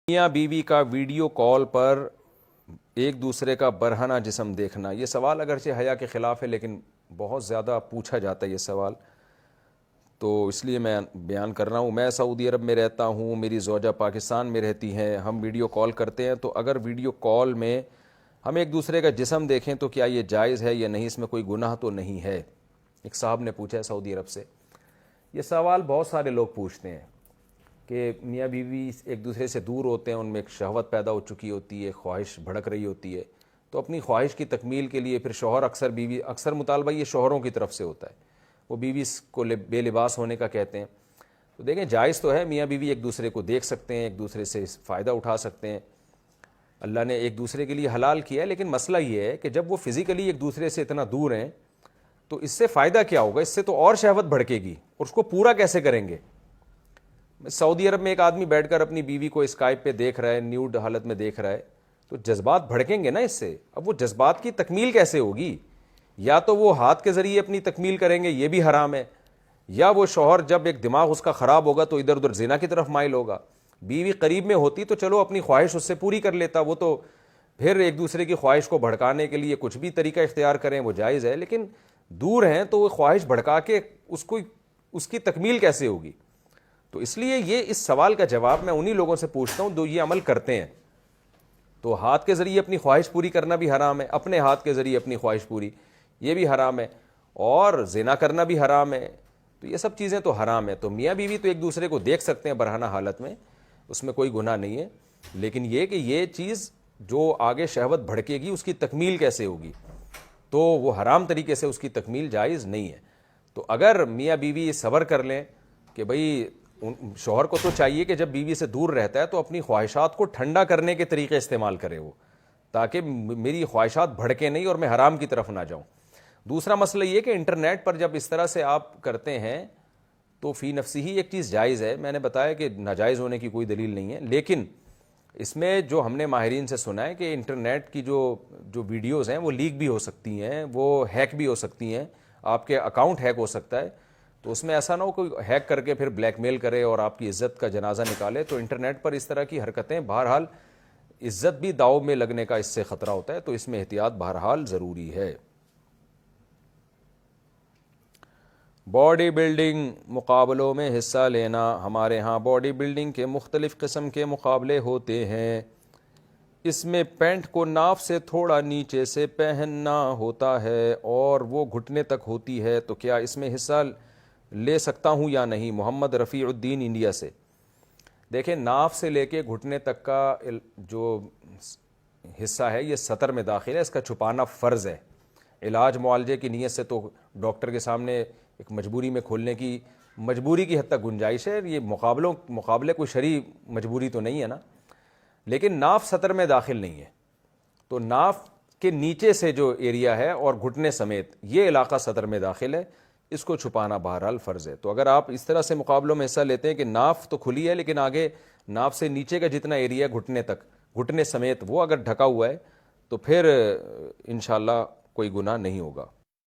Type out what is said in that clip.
میاں بیوی کا ویڈیو کال پر ایک دوسرے کا برہنہ جسم دیکھنا، یہ سوال اگرچہ حیا کے خلاف ہے لیکن بہت زیادہ پوچھا جاتا ہے یہ سوال، تو اس لیے میں بیان کر رہا ہوں۔ میں سعودی عرب میں رہتا ہوں، میری زوجہ پاکستان میں رہتی ہیں، ہم ویڈیو کال کرتے ہیں، تو اگر ویڈیو کال میں ہم ایک دوسرے کا جسم دیکھیں تو کیا یہ جائز ہے یا نہیں، اس میں کوئی گناہ تو نہیں ہے؟ ایک صاحب نے پوچھا ہے سعودی عرب سے۔ یہ سوال بہت سارے لوگ پوچھتے ہیں کہ میاں بیوی ایک دوسرے سے دور ہوتے ہیں، ان میں ایک شہوت پیدا ہو چکی ہوتی ہے، خواہش بھڑک رہی ہوتی ہے، تو اپنی خواہش کی تکمیل کے لیے پھر شوہر اکثر مطالبہ یہ شوہروں کی طرف سے ہوتا ہے، وہ بیوی کو بے لباس ہونے کا کہتے ہیں۔ تو دیکھیں جائز تو ہے، میاں بیوی ایک دوسرے کو دیکھ سکتے ہیں، ایک دوسرے سے فائدہ اٹھا سکتے ہیں، اللہ نے ایک دوسرے کے لیے حلال کیا ہے، لیکن مسئلہ یہ ہے کہ جب وہ فزیکلی ایک دوسرے سے اتنا دور ہیں تو اس سے فائدہ کیا ہوگا؟ اس سے تو اور شہوت بھڑکے گی، اور اس کو پورا کیسے کریں گے؟ سعودی عرب میں ایک آدمی بیٹھ کر اپنی بیوی کو اسکائپ پہ دیکھ رہا ہے، نیوڈ حالت میں دیکھ رہا ہے، تو جذبات بھڑکیں گے نا اس سے۔ اب وہ جذبات کی تکمیل کیسے ہوگی؟ یا تو وہ ہاتھ کے ذریعے اپنی تکمیل کریں گے، یہ بھی حرام ہے، یا وہ شوہر جب ایک دماغ اس کا خراب ہوگا تو ادھر ادھر زنا کی طرف مائل ہوگا۔ بیوی قریب میں ہوتی تو چلو اپنی خواہش اس سے پوری کر لیتا، وہ تو پھر ایک دوسرے کی خواہش کو بھڑکانے کے لیے کچھ بھی طریقہ اختیار کریں وہ جائز ہے، لیکن دور ہیں تو وہ خواہش بھڑکا کے اس کی تکمیل کیسے ہوگی؟ تو اس لیے یہ اس سوال کا جواب میں انہی لوگوں سے پوچھتا ہوں جو یہ عمل کرتے ہیں۔ تو ہاتھ کے ذریعے اپنی خواہش پوری کرنا بھی حرام ہے، اپنے ہاتھ کے ذریعے اپنی خواہش پوری یہ بھی حرام ہے، اور زنا کرنا بھی حرام ہے، تو یہ سب چیزیں تو حرام ہے۔ تو میاں بیوی تو ایک دوسرے کو دیکھ سکتے ہیں برہنہ حالت میں، اس میں کوئی گناہ نہیں ہے، لیکن یہ کہ یہ چیز جو آگے شہوت بھڑکے گی اس کی تکمیل کیسے ہوگی؟ تو وہ حرام طریقے سے اس کی تکمیل جائز نہیں ہے۔ تو اگر میاں بیوی صبر کر لیں کہ بھئی شوہر کو تو چاہیے کہ جب بیوی سے دور رہتا ہے تو اپنی خواہشات کو ٹھنڈا کرنے کے طریقے استعمال کرے وہ، تاکہ میری خواہشات بھڑکے نہیں اور میں حرام کی طرف نہ جاؤں۔ دوسرا مسئلہ یہ کہ انٹرنیٹ پر جب اس طرح سے آپ کرتے ہیں تو فی نفسی ہی ایک چیز جائز ہے، میں نے بتایا کہ ناجائز ہونے کی کوئی دلیل نہیں ہے، لیکن اس میں جو ہم نے ماہرین سے سنا ہے کہ انٹرنیٹ کی جو ویڈیوز ہیں وہ لیک بھی ہو سکتی ہیں، وہ ہیک بھی ہو سکتی ہیں، آپ کے اکاؤنٹ ہیک ہو سکتا ہے، تو اس میں ایسا نہ ہو کوئی ہیک کر کے پھر بلیک میل کرے اور آپ کی عزت کا جنازہ نکالے۔ تو انٹرنیٹ پر اس طرح کی حرکتیں بہرحال عزت بھی داؤ میں لگنے کا اس سے خطرہ ہوتا ہے، تو اس میں احتیاط بہرحال ضروری ہے۔ باڈی بلڈنگ مقابلوں میں حصہ لینا، ہمارے ہاں باڈی بلڈنگ کے مختلف قسم کے مقابلے ہوتے ہیں، اس میں پینٹ کو ناف سے تھوڑا نیچے سے پہننا ہوتا ہے اور وہ گھٹنے تک ہوتی ہے، تو کیا اس میں حصہ لے سکتا ہوں یا نہیں؟ محمد رفیع الدین انڈیا سے۔ دیکھیں ناف سے لے کے گھٹنے تک کا جو حصہ ہے یہ سطر میں داخل ہے، اس کا چھپانا فرض ہے۔ علاج معالجے کی نیت سے تو ڈاکٹر کے سامنے ایک مجبوری میں کھولنے کی مجبوری کی حد تک گنجائش ہے، یہ مقابلے کوئی شرعی مجبوری تو نہیں ہے نا، لیکن ناف سطر میں داخل نہیں ہے، تو ناف کے نیچے سے جو ایریا ہے اور گھٹنے سمیت یہ علاقہ سطر میں داخل ہے، اس کو چھپانا بہرحال فرض ہے۔ تو اگر آپ اس طرح سے مقابلوں میں حصہ لیتے ہیں کہ ناف تو کھلی ہے لیکن آگے ناف سے نیچے کا جتنا ایریا گھٹنے تک، گھٹنے سمیت وہ اگر ڈھکا ہوا ہے تو پھر انشاءاللہ کوئی گناہ نہیں ہوگا۔